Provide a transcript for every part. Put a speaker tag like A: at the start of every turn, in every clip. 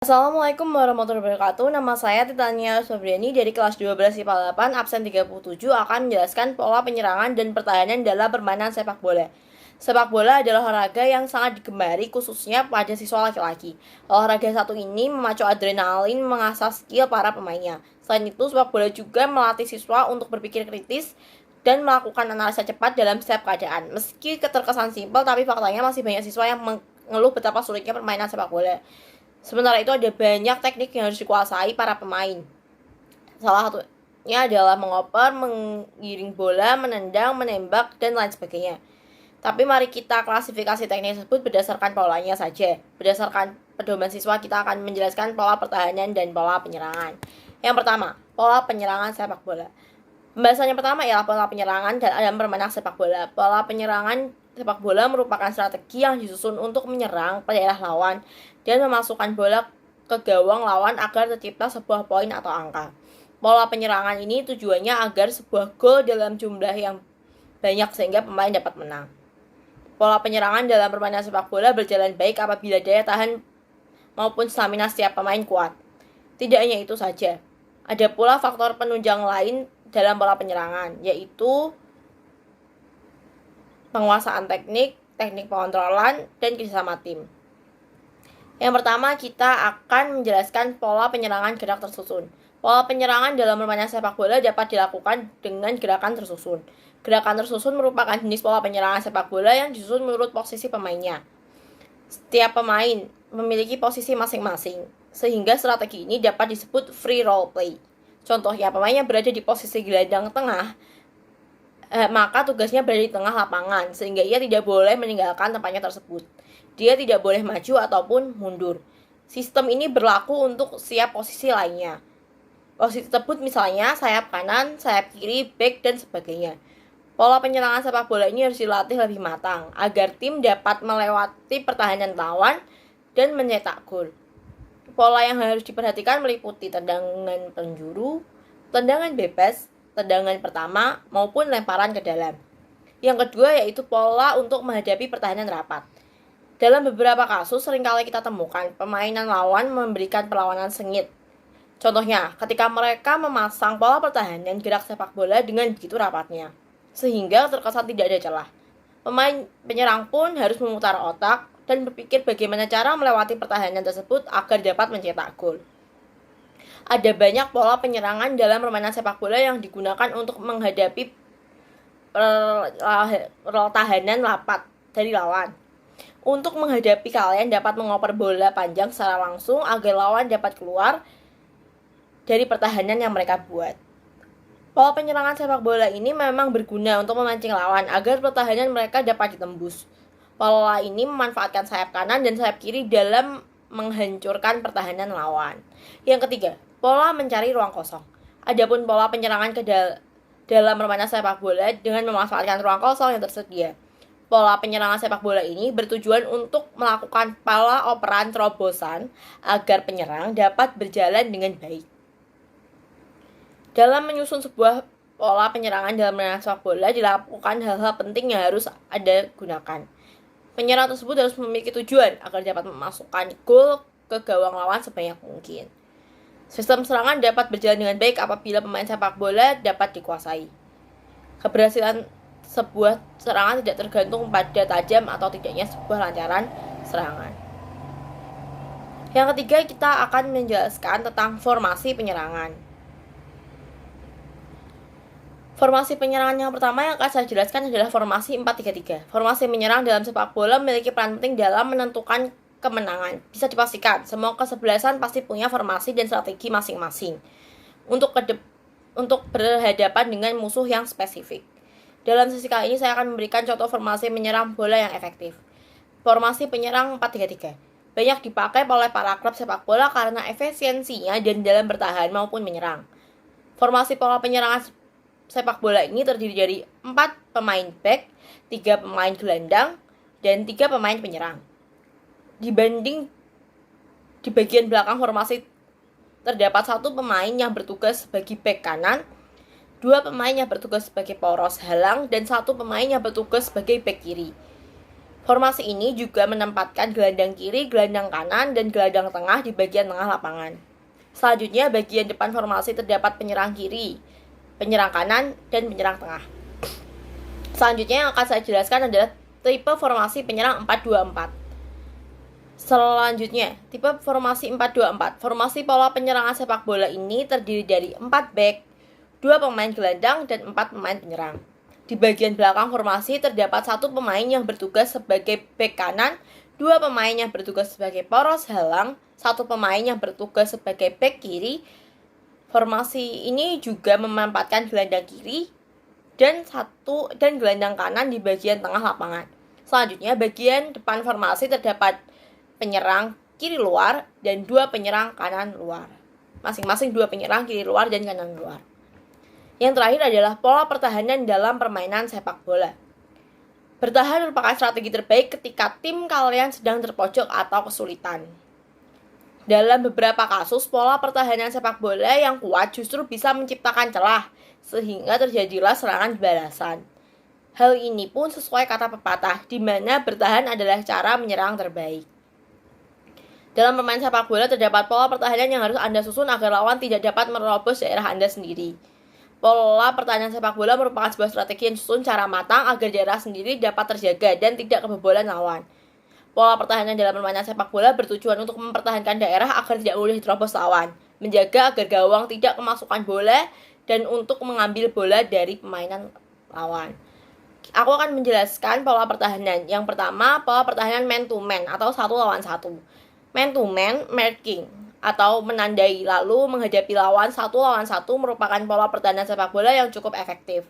A: Assalamualaikum warahmatullahi wabarakatuh. Nama saya Titania Sobriani dari kelas 12 IPA 8, absen 37, akan menjelaskan pola penyerangan dan pertahanan dalam permainan sepak bola. Sepak bola adalah olahraga yang sangat digemari khususnya pada siswa laki-laki. Olahraga satu ini memacu adrenalin, mengasah skill para pemainnya. Selain itu, sepak bola juga melatih siswa untuk berpikir kritis dan melakukan analisa cepat dalam setiap keadaan. Meski terkesan simpel, tapi faktanya masih banyak siswa yang mengeluh betapa sulitnya permainan sepak bola. Sementara itu ada banyak teknik yang harus dikuasai para pemain. Salah satunya adalah mengoper, menggiring bola, menendang, menembak, dan lain sebagainya. Tapi mari kita klasifikasi teknik tersebut berdasarkan polanya saja. Berdasarkan pedoman siswa, kita akan menjelaskan pola pertahanan dan pola penyerangan. Yang pertama, pola penyerangan sepak bola. Pembahasan yang pertama ialah pola penyerangan dalam permainan sepak bola. Pola penyerangan sepak bola merupakan strategi yang disusun untuk menyerang daerah lawan dan memasukkan bola ke gawang lawan agar tercipta sebuah poin atau angka. Pola penyerangan ini tujuannya agar sebuah gol dalam jumlah yang banyak sehingga pemain dapat menang. Pola penyerangan dalam permainan sepak bola berjalan baik apabila daya tahan maupun stamina setiap pemain kuat. Tidak hanya itu saja, ada pula faktor penunjang lain dalam pola penyerangan, yaitu penguasaan teknik, teknik pengontrolan, dan kerjasama tim. Yang pertama, kita akan menjelaskan pola penyerangan gerak tersusun. Pola penyerangan dalam permainan sepak bola dapat dilakukan dengan gerakan tersusun. Gerakan tersusun merupakan jenis pola penyerangan sepak bola yang disusun menurut posisi pemainnya. Setiap pemain memiliki posisi masing-masing, sehingga strategi ini dapat disebut free role play. Contohnya, pemain yang berada di posisi gelandang tengah, maka tugasnya berada di tengah lapangan, sehingga ia tidak boleh meninggalkan tempatnya tersebut. Dia tidak boleh maju ataupun mundur. Sistem ini berlaku untuk setiap posisi lainnya. Posisi tersebut misalnya sayap kanan, sayap kiri, back, dan sebagainya. Pola penyerangan sepak bola ini harus dilatih lebih matang, agar tim dapat melewati pertahanan lawan dan mencetak gol. Pola yang harus diperhatikan meliputi tendangan penjuru, tendangan bebas, tendangan pertama, maupun lemparan ke dalam. Yang kedua yaitu pola untuk menghadapi pertahanan rapat. Dalam beberapa kasus seringkali kita temukan permainan lawan memberikan perlawanan sengit. Contohnya, ketika mereka memasang pola pertahanan gerak sepak bola dengan begitu rapatnya, sehingga terkesan tidak ada celah. Pemain penyerang pun harus memutar otak dan berpikir bagaimana cara melewati pertahanan tersebut agar dapat mencetak gol. Ada banyak pola penyerangan dalam permainan sepak bola yang digunakan untuk menghadapi pertahanan rapat dari lawan. Untuk menghadapi kalian dapat mengoper bola panjang secara langsung agar lawan dapat keluar dari pertahanan yang mereka buat. Pola penyerangan sepak bola ini memang berguna untuk memancing lawan agar pertahanan mereka dapat ditembus. Pola ini memanfaatkan sayap kanan dan sayap kiri dalam menghancurkan pertahanan lawan. Yang ketiga, pola mencari ruang kosong. Adapun pola penyerangan dalam permainan sepak bola dengan memanfaatkan ruang kosong yang tersedia. Pola penyerangan sepak bola ini bertujuan untuk melakukan pola operan terobosan agar penyerang dapat berjalan dengan baik. Dalam menyusun sebuah pola penyerangan dalam permainan sepak bola dilakukan hal-hal penting yang harus ada gunakan. Penyerang tersebut harus memiliki tujuan agar dapat memasukkan gol ke gawang lawan sebanyak mungkin. Sistem serangan dapat berjalan dengan baik apabila pemain sepak bola dapat dikuasai. Keberhasilan sebuah serangan tidak tergantung pada tajam atau tidaknya sebuah lancaran serangan. Yang ketiga, kita akan menjelaskan tentang formasi penyerangan. Formasi penyerangan yang pertama yang akan saya jelaskan adalah formasi 4-3-3. Formasi menyerang dalam sepak bola memiliki peran penting dalam menentukan kemenangan. Bisa dipastikan, semua kesebelasan pasti punya formasi dan strategi masing-masing untuk berhadapan dengan musuh yang spesifik. Dalam sesi kali ini saya akan memberikan contoh formasi menyerang bola yang efektif. Formasi penyerang 4-3-3 banyak dipakai oleh para klub sepak bola karena efisiensinya dan dalam bertahan maupun menyerang. Formasi pola penyerangan sepak bola ini terdiri dari 4 pemain back, 3 pemain gelandang, dan 3 pemain penyerang. Di bagian belakang formasi terdapat 1 pemain yang bertugas sebagai back kanan, 2 pemain yang bertugas sebagai poros halang, dan 1 pemain yang bertugas sebagai back kiri. Formasi ini juga menempatkan gelandang kiri, gelandang kanan, dan gelandang tengah di bagian tengah lapangan. Selanjutnya, bagian depan formasi terdapat penyerang kiri, penyerang kanan, dan penyerang tengah. Selanjutnya yang akan saya jelaskan adalah tipe formasi penyerang 4-2-4. Selanjutnya, tipe formasi 4-2-4. Formasi pola penyerangan sepak bola ini terdiri dari 4 back, 2 pemain gelandang, dan 4 pemain penyerang. Di bagian belakang formasi terdapat 1 pemain yang bertugas sebagai bek kanan, 2 pemain yang bertugas sebagai poros halang, 1 pemain yang bertugas sebagai bek kiri. Formasi ini juga memanfaatkan gelandang kiri dan gelandang kanan di bagian tengah lapangan. Selanjutnya, bagian depan formasi terdapat penyerang kiri luar dan 2 penyerang kanan luar. Masing-masing 2 penyerang kiri luar dan kanan luar. Yang terakhir adalah pola pertahanan dalam permainan sepak bola. Bertahan merupakan strategi terbaik ketika tim kalian sedang terpojok atau kesulitan. Dalam beberapa kasus, pola pertahanan sepak bola yang kuat justru bisa menciptakan celah, sehingga terjadilah serangan balasan. Hal ini pun sesuai kata pepatah, di mana bertahan adalah cara menyerang terbaik. Dalam permainan sepak bola terdapat pola pertahanan yang harus Anda susun agar lawan tidak dapat menerobos daerah Anda sendiri. Pola pertahanan sepak bola merupakan sebuah strategi yang disusun secara matang agar daerah sendiri dapat terjaga dan tidak kebobolan lawan. Pola pertahanan dalam permainan sepak bola bertujuan untuk mempertahankan daerah agar tidak mudah diterobos lawan, menjaga agar gawang tidak kemasukan bola, dan untuk mengambil bola dari permainan lawan. Aku akan menjelaskan pola pertahanan. Yang pertama, pola pertahanan man-to-man atau 1 lawan 1. Man-to-man marking atau menandai lalu menghadapi lawan 1 lawan 1 merupakan pola pertahanan sepak bola yang cukup efektif.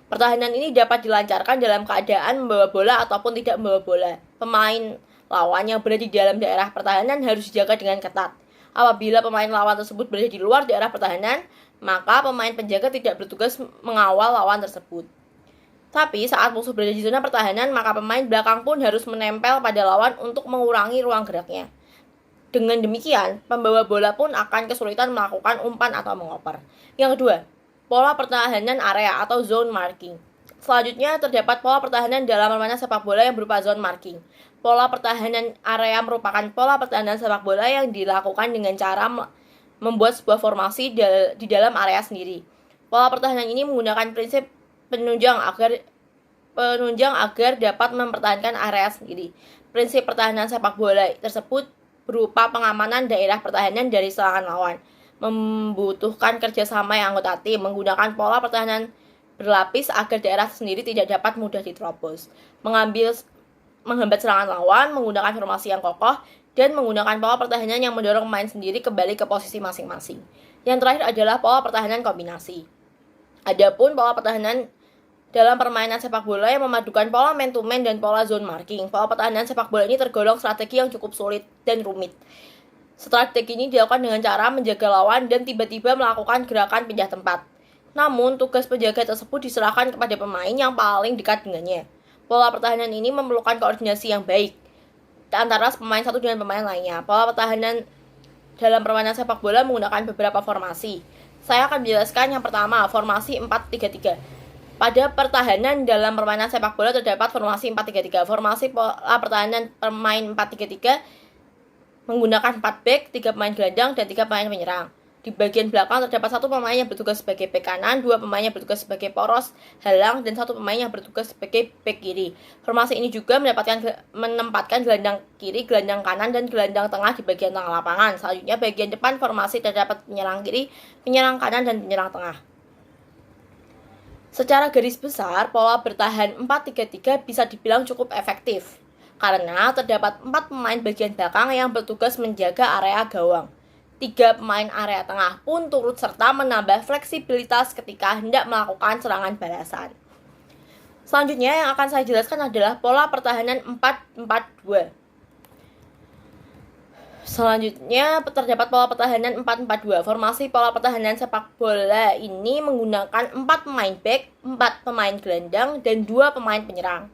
A: Pertahanan ini dapat dilancarkan dalam keadaan membawa bola ataupun tidak membawa bola. Pemain lawan yang berada di dalam daerah pertahanan harus dijaga dengan ketat. Apabila pemain lawan tersebut berada di luar daerah pertahanan, maka pemain penjaga tidak bertugas mengawal lawan tersebut. Tapi saat musuh berada di zona pertahanan, maka pemain belakang pun harus menempel pada lawan untuk mengurangi ruang geraknya. Dengan demikian, pembawa bola pun akan kesulitan melakukan umpan atau mengoper. Yang kedua, pola pertahanan area atau zone marking. Selanjutnya, terdapat pola pertahanan dalam permainan sepak bola yang berupa zone marking. Pola pertahanan area merupakan pola pertahanan sepak bola yang dilakukan dengan cara membuat sebuah formasi di dalam area sendiri. Pola pertahanan ini menggunakan prinsip penunjang agar dapat mempertahankan area sendiri. Prinsip pertahanan sepak bola tersebut berupa pengamanan daerah pertahanan dari serangan lawan, membutuhkan kerjasama yang anggota tim, menggunakan pola pertahanan berlapis agar daerah sendiri tidak dapat mudah diterobos, menghambat serangan lawan, menggunakan formasi yang kokoh, dan menggunakan pola pertahanan yang mendorong pemain sendiri kembali ke posisi masing-masing. Yang terakhir adalah pola pertahanan kombinasi. Adapun pola pertahanan dalam permainan sepak bola yang memadukan pola man-to-man dan pola zone marking, pola pertahanan sepak bola ini tergolong strategi yang cukup sulit dan rumit. Strategi ini dilakukan dengan cara menjaga lawan dan tiba-tiba melakukan gerakan pindah tempat. Namun, tugas penjaga tersebut diserahkan kepada pemain yang paling dekat dengannya. Pola pertahanan ini memerlukan koordinasi yang baik antara pemain satu dengan pemain lainnya. Pola pertahanan dalam permainan sepak bola menggunakan beberapa formasi. Saya akan menjelaskan yang pertama, formasi 4-3-3. Pada pertahanan dalam permainan sepak bola terdapat formasi 4-3-3. Formasi pola pertahanan pemain 4-3-3 menggunakan 4 back, 3 pemain gelandang, dan 3 pemain penyerang. Di bagian belakang terdapat 1 pemain yang bertugas sebagai bek kanan, 2 pemain yang bertugas sebagai poros halang, dan 1 pemain yang bertugas sebagai bek kiri. Formasi ini juga menempatkan gelandang kiri, gelandang kanan, dan gelandang tengah di bagian tengah lapangan. Selanjutnya bagian depan formasi terdapat penyerang kiri, penyerang kanan, dan penyerang tengah. Secara garis besar, pola bertahan 4-3-3 bisa dibilang cukup efektif karena terdapat 4 pemain bagian belakang yang bertugas menjaga area gawang. 3 pemain area tengah pun turut serta menambah fleksibilitas ketika hendak melakukan serangan balasan. Selanjutnya yang akan saya jelaskan adalah pola pertahanan 4-4-2. Selanjutnya terdapat pola pertahanan 4-4-2. Formasi pola pertahanan sepak bola ini menggunakan 4 pemain back, 4 pemain gelandang, dan 2 pemain penyerang.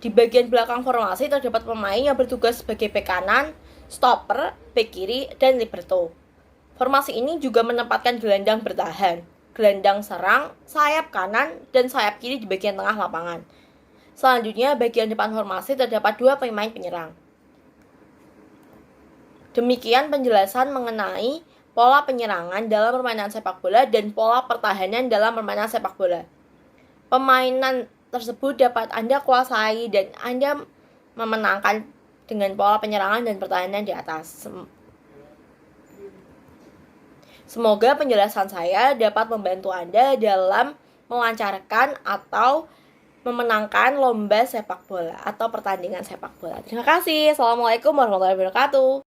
A: Di bagian belakang formasi terdapat pemain yang bertugas sebagai bek kanan, stopper, bek kiri, dan libero. Formasi ini juga menempatkan gelandang bertahan, gelandang serang, sayap kanan, dan sayap kiri di bagian tengah lapangan. Selanjutnya, bagian depan formasi terdapat 2 pemain penyerang. Demikian penjelasan mengenai pola penyerangan dalam permainan sepak bola dan pola pertahanan dalam permainan sepak bola. Permainan tersebut dapat Anda kuasai dan Anda memenangkan dengan pola penyerangan dan pertahanan di atas. Semoga penjelasan saya dapat membantu Anda dalam melancarkan atau memenangkan lomba sepak bola atau pertandingan sepak bola. Terima kasih. Assalamualaikum warahmatullahi wabarakatuh.